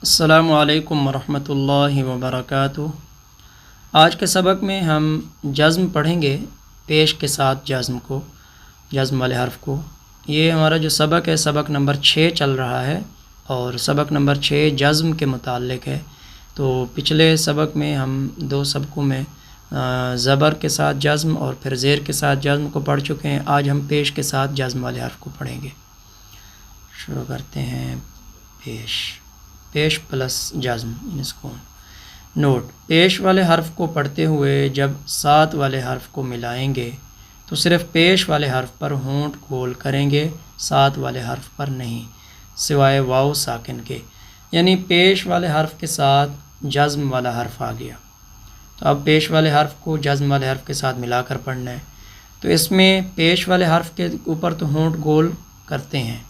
السلام علیکم ورحمۃ اللہ وبرکاتہ۔ آج کے سبق میں ہم جزم پڑھیں گے، پیش کے ساتھ جزم کو، جزم والے حرف کو۔ یہ ہمارا جو سبق ہے سبق نمبر 6 چل رہا ہے، اور سبق نمبر 6 جزم کے متعلق ہے۔ تو پچھلے سبق میں ہم 2 سبقوں میں زبر کے ساتھ جزم اور پھر زیر کے ساتھ جزم کو پڑھ چکے ہیں۔ آج ہم پیش کے ساتھ جزم والے حرف کو پڑھیں گے۔ شروع کرتے ہیں۔ پیش پلس جزم سکون۔ نوٹ: پیش والے حرف کو پڑھتے ہوئے جب ساتھ والے حرف کو ملائیں گے تو صرف پیش والے حرف پر ہونٹ گول کریں گے، ساتھ والے حرف پر نہیں، سوائے واو ساکن کے۔ یعنی پیش والے حرف کے ساتھ جزم والا حرف آ گیا، تو اب پیش والے حرف کو جزم والے حرف کے ساتھ ملا کر پڑھنا ہے۔ تو اس میں پیش والے حرف کے اوپر تو ہونٹ گول کرتے ہیں،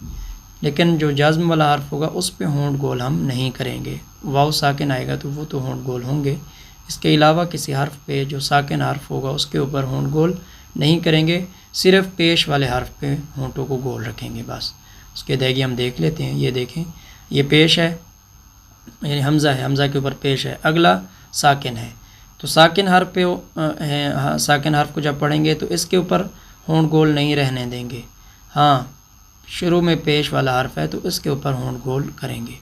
لیکن جو جزم والا حرف ہوگا اس پہ ہونٹ گول ہم نہیں کریں گے۔ واو ساکن آئے گا تو وہ تو ہونٹ گول ہوں گے، اس کے علاوہ کسی حرف پہ جو ساکن حرف ہوگا اس کے اوپر ہونٹ گول نہیں کریں گے، صرف پیش والے حرف پہ ہونٹوں کو گول رکھیں گے بس۔ اس کے ادائیگی ہم دیکھ لیتے ہیں۔ یہ دیکھیں، یہ پیش ہے، یعنی حمزہ ہے، حمزہ کے اوپر پیش ہے، اگلا ساکن ہے، تو ساکن حرف پہ ساکن حرف کو جب پڑھیں گے تو اس کے اوپر ہونٹ گول نہیں رہنے دیں گے۔ ہاں، شروع میں پیش والا حرف ہے تو اس کے اوپر ہونٹ گول کریں گے۔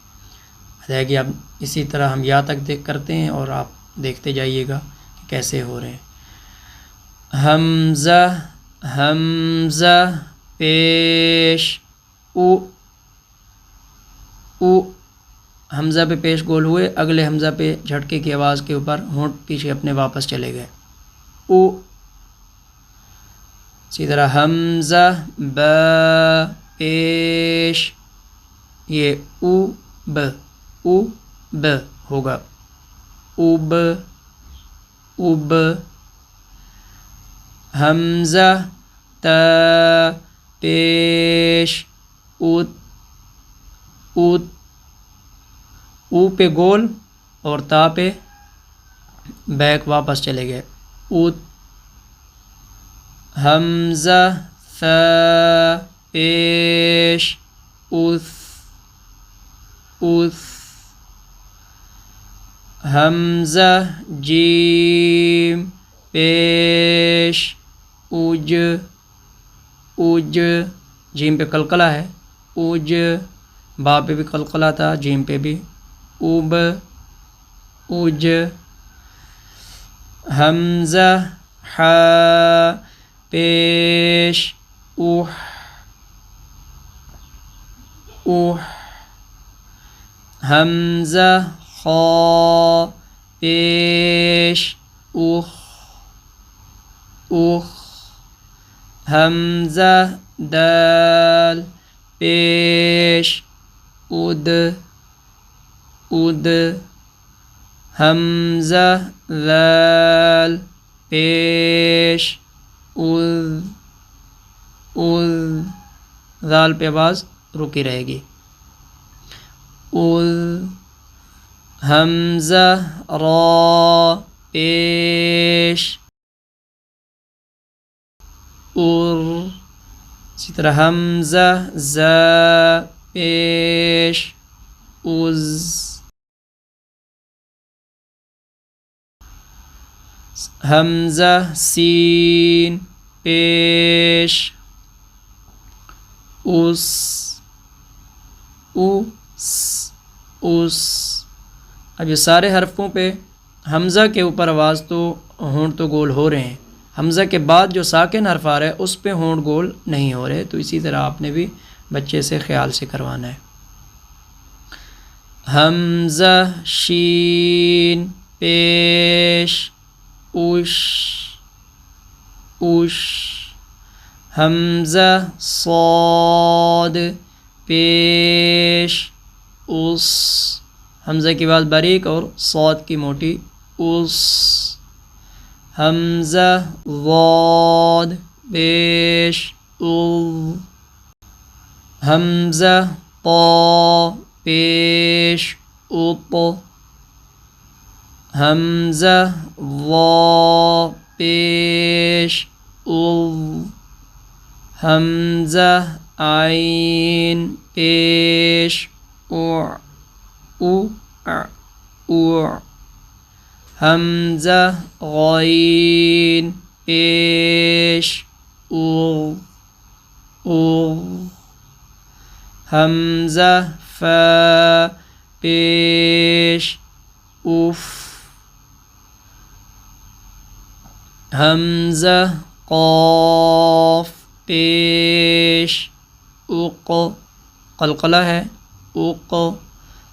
ادائیگی اب اسی طرح ہم یا تک دیکھ کرتے ہیں اور آپ دیکھتے جائیے گا کہ کیسے ہو رہے ہیں۔ حمزہ حمزہ پیش او او، حمزہ پہ پیش گول ہوئے، اگلے حمزہ پہ جھٹکے کی آواز کے اوپر ہونٹ پیچھے اپنے واپس چلے گئے، او۔ اسی طرح حمزہ با پیش، یہ او ب ہوگا، اوب اوب۔ حمزہ تا پیش اوت اوت، او پہ گول اور تا پہ بیک واپس چلے گئے، اوت۔ حمزہ ثا پیش اوث اوث۔ حمزہ جیم پیش اوج اوج، جیم پہ قلقلہ ہے، اوج۔ با پہ بھی قلقلہ تھا، جیم پہ بھی، اوب اوج۔ حمزہ حا پیش اوح اوح۔ حمزہ خا پیش اوخ اوخ۔ حمزہ دال پیش اد اد۔ حمزہ ذال پیش اذ اذ، ذال پہ آواز رکی رہے گی، اذ۔ حمزہ را پیش ار۔ اسی طرح حمزہ زا پیش عز۔ حمزہ سین پیش اس اس۔ اب یہ سارے حرفوں پہ حمزہ کے اوپر آواز تو ہونٹ تو گول ہو رہے ہیں، حمزہ کے بعد جو ساکن حرف آ رہا ہے اس پہ ہونٹ گول نہیں ہو رہے، تو اسی طرح آپ نے بھی بچے سے خیال سے کروانا ہے۔ حمزہ شین پیش اوش اوش۔ حمزہ صاد پیش اس، حمزہ کی آواز باریک اور صاد کی موٹی، اس۔ حمزہ ضاد پیش اض۔ حمزہ طا پیش اط۔ حمزہ ضا پیش اض۔ حمزہ عین پیش اع۔ او او حمزہ غین پیش او او حمزہ فا پیش اف حمزہ قاف پیش اق قلقلہ ہے اق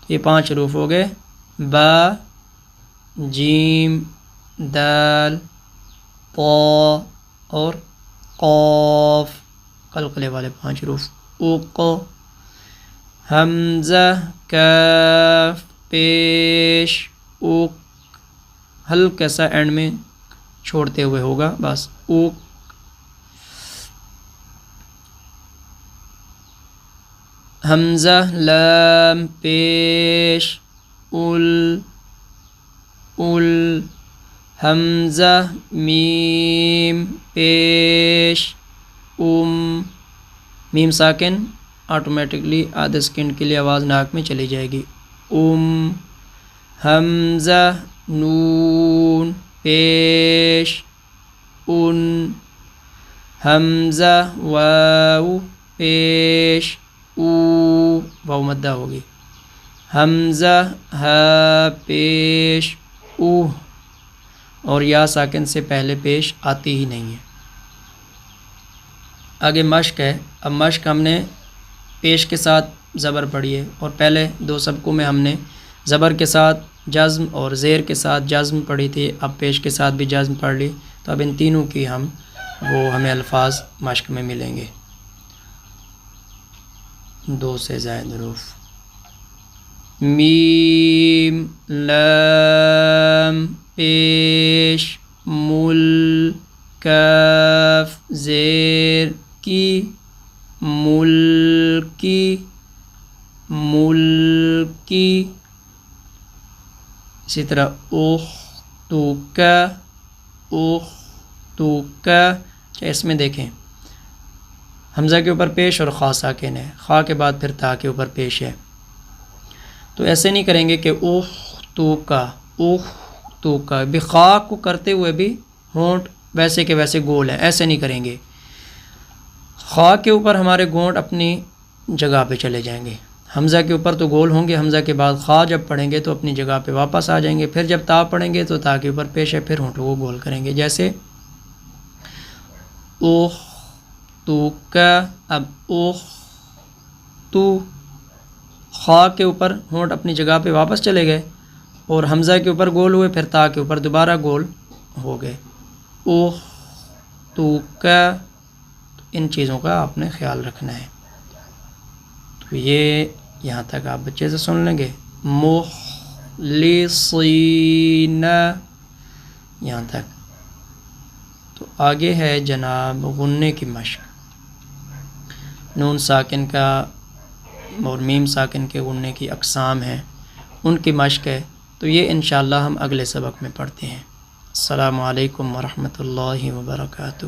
یہ 5 حروف ہو گئے با جیم دال طا اور قاف قلقلے والے 5 حروف اق حمزہ کاف پیش اق ہلکا سا اینڈ میں چھوڑتے ہوئے ہوگا بس اق حمزہ لام پیش ال ال حمزہ میم پیش میم ساکن آٹومیٹکلی آدھے سیکنڈ کے لیے آواز ناک میں چلی جائے گی حمزہ نون پیش ان حمزہ واو پیش او واو مدہ ہوگی حمزہ ہا پیش او اور یا ساکن سے پہلے پیش آتی ہی نہیں ہے. آگے مشق ہے. اب مشق ہم نے پیش کے ساتھ زبر پڑھی ہے اور پہلے 2 سبقوں میں ہم نے زبر کے ساتھ جزم اور زیر کے ساتھ جزم پڑھی تھی. اب پیش کے ساتھ بھی جزم پڑھ لی تو اب ان تینوں کی ہمیں الفاظ مشق میں ملیں گے. 2 سے زائد حروف میم لام پیش مل کاف زیر کی ملکی ملکی. اسی طرح اختوکا اختوکا. اس میں دیکھیں حمزہ کے اوپر پیش اور خا ساکن ہے, خا کے بعد پھر تا کے اوپر پیش ہے. تو ایسے نہیں کریں گے کہ اختوکا اختوکا بھی خا کو کرتے ہوئے بھی ہونٹ ویسے کے ویسے گول ہے, ایسے نہیں کریں گے. خا کے اوپر ہمارے گونٹ اپنی جگہ پہ چلے جائیں گے. حمزہ کے اوپر تو گول ہوں گے, حمزہ کے بعد خا جب پڑھیں گے تو اپنی جگہ پہ واپس آ جائیں گے. پھر جب تا پڑھیں گے تو تا کے اوپر پیش ہے, پھر ہونٹوں کو گول کریں گے. جیسے اوخ تو کا. اب اوخ تو خا کے اوپر ہونٹ اپنی جگہ پہ واپس چلے گئے اور حمزہ کے اوپر گول ہوئے, پھر تا کے اوپر دوبارہ گول ہو گئے. اوخ تو کا. ان چیزوں کا آپ نے خیال رکھنا ہے. تو یہ یہاں تک آپ بچے سے سن لیں گے. مخلصین یہاں تک. تو آگے ہے جناب غنّے کی مشق. نون ساکن کا اور میم ساکن کے غنّے کی اقسام ہیں, ان کی مشق ہے. تو یہ انشاءاللہ ہم اگلے سبق میں پڑھتے ہیں. السلام علیکم ورحمۃ اللہ وبرکاتہ.